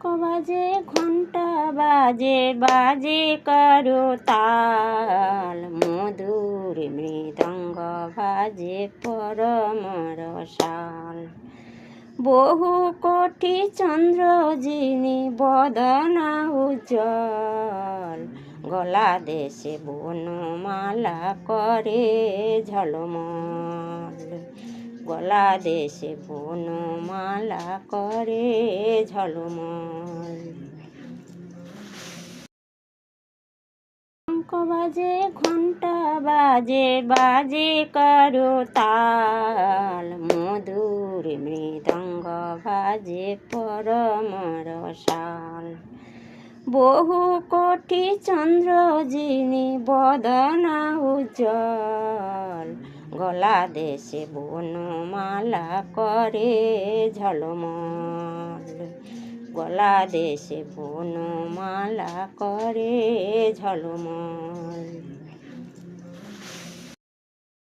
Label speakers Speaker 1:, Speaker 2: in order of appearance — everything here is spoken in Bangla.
Speaker 1: বাজে ঘণ্টা বাজে বাজে করো তাল, মধুর মৃদঙ্গ বাজে পরম রসাল। বহু কোটি চন্দ্র যিনি বদনা উজ্জ্বল, গলা দেশে বনমালা করে ঝলমল। গলা দেশে বনমালা করে ঝলমল। বাজে ঘণ্টা বাজে বাজে করো তাল, মধুর মৃদঙ্গ বাজে পরম রসাল। বহু কোটি চন্দ্র যিনি বদনা উজ্জ্বল, গলা দেশে বনমালা করে ঝলমল। গলা দেশে বনমালা করে ঝলমল।